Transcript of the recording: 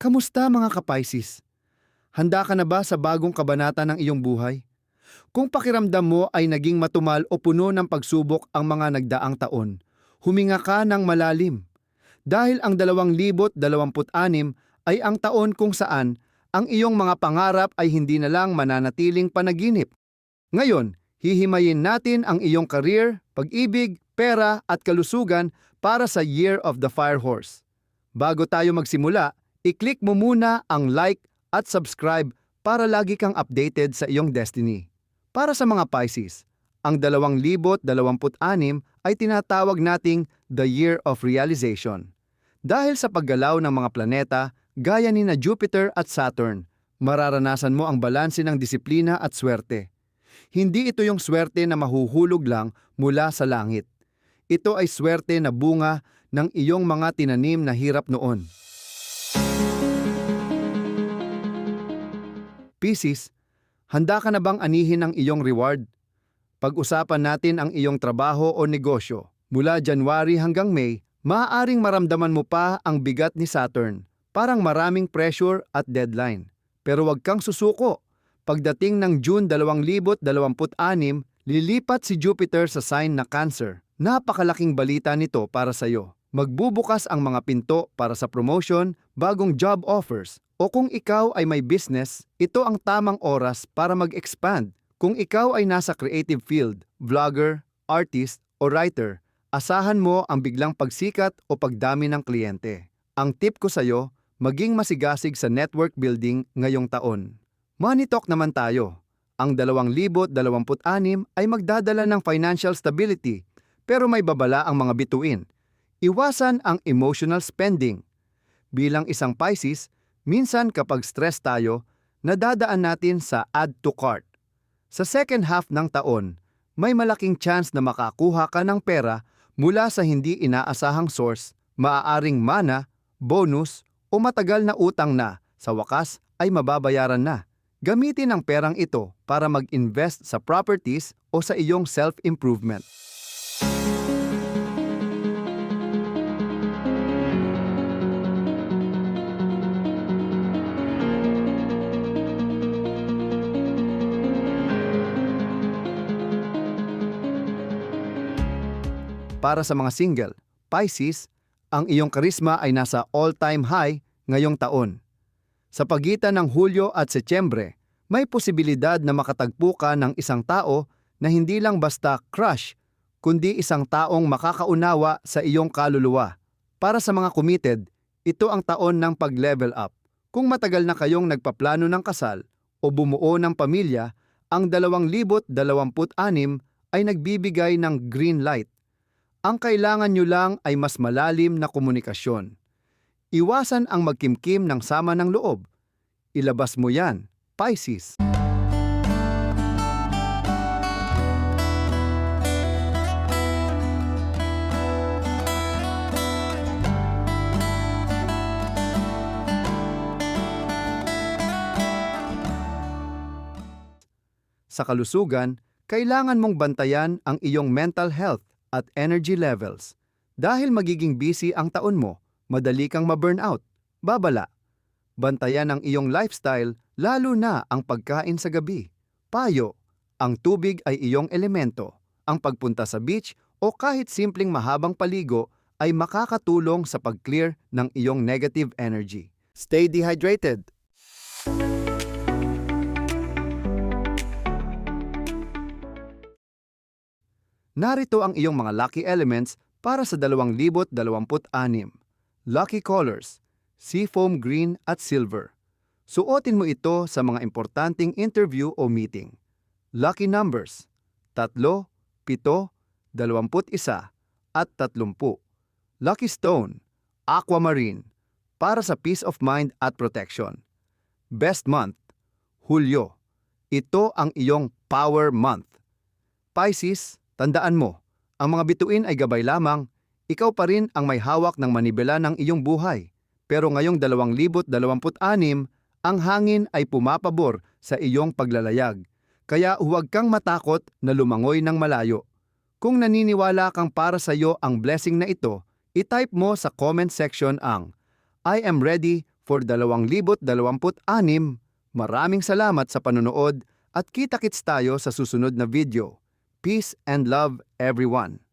Kamusta mga ka-Pisces? Handa ka na ba sa bagong kabanata ng iyong buhay? Kung pakiramdam mo ay naging matumal o puno ng pagsubok ang mga nagdaang taon, huminga ka ng malalim. Dahil ang 2026 ay ang taon kung saan ang iyong mga pangarap ay hindi na lang mananatiling panaginip. Ngayon, hihimayin natin ang iyong career, pag-ibig, pera at kalusugan para sa Year of the Fire Horse. Bago tayo magsimula, i-click mo muna ang like at subscribe para lagi kang updated sa iyong destiny. Para sa mga Pisces, ang 2026 ay tinatawag nating the Year of Realization. Dahil sa paggalaw ng mga planeta, gaya ni na Jupiter at Saturn, mararanasan mo ang balanse ng disiplina at swerte. Hindi ito yung swerte na mahuhulog lang mula sa langit. Ito ay swerte na bunga ng iyong mga tinanim na hirap noon. Pisces, handa ka na bang anihin ang iyong reward? Pag-usapan natin ang iyong trabaho o negosyo. Mula January hanggang May, maaaring maramdaman mo pa ang bigat ni Saturn. Parang maraming pressure at deadline. Pero huwag kang susuko. Pagdating ng June 2026, lilipat si Jupiter sa sign na Cancer. Napakalaking balita nito para sa iyo. Magbubukas ang mga pinto para sa promotion, bagong job offers, o kung ikaw ay may business, ito ang tamang oras para mag-expand. Kung ikaw ay nasa creative field, vlogger, artist, o writer, asahan mo ang biglang pagsikat o pagdami ng kliyente. Ang tip ko sa iyo, maging masigasig sa network building ngayong taon. Money talk naman tayo. Ang 2026 ay magdadala ng financial stability, pero may babala ang mga bituin. Iwasan ang emotional spending. Bilang isang Pisces, minsan kapag stress tayo, nadadaan natin sa add to cart. Sa second half ng taon, may malaking chance na makakuha ka ng pera mula sa hindi inaasahang source, maaaring mana, bonus, o matagal na utang na, sa wakas ay mababayaran na. Gamitin ang perang ito para mag-invest sa properties o sa iyong self-improvement. Para sa mga single, Pisces, ang iyong karisma ay nasa all-time high ngayong taon. Sa pagitan ng Hulyo at Setyembre, may posibilidad na makatagpo ka ng isang tao na hindi lang basta crush, kundi isang taong makakaunawa sa iyong kaluluwa. Para sa mga committed, ito ang taon ng pag-level up. Kung matagal na kayong nagpaplano ng kasal o bumuo ng pamilya, ang 2026 ay nagbibigay ng green light. Ang kailangan nyo lang ay mas malalim na komunikasyon. Iwasan ang magkimkim ng sama ng loob. Ilabas mo yan, Pisces. Sa kalusugan, kailangan mong bantayan ang iyong mental health at energy levels. Dahil magiging busy ang taon mo, madali kang ma-burnout, babala. Bantayan ang iyong lifestyle, lalo na ang pagkain sa gabi. Payo, ang tubig ay iyong elemento. Ang pagpunta sa beach o kahit simpleng mahabang paligo ay makakatulong sa pag-clear ng iyong negative energy. Stay dehydrated. Narito ang iyong mga lucky elements para sa 2026. Lucky colors, seafoam green at silver. Suotin mo ito sa mga importanteng interview o meeting. Lucky numbers, 3, 7, 21, at 30. Lucky stone, aquamarine, para sa peace of mind at protection. Best month, Hulyo. Ito ang iyong power month. Pisces, tandaan mo, ang mga bituin ay gabay lamang, ikaw pa rin ang may hawak ng manibela ng iyong buhay. Pero ngayong 2026, ang hangin ay pumapabor sa iyong paglalayag. Kaya huwag kang matakot na lumangoy ng malayo. Kung naniniwala kang para sa iyo ang blessing na ito, i-type mo sa comment section ang I am ready for 2026. Maraming salamat sa panonood at kita-kits tayo sa susunod na video. Peace and love everyone.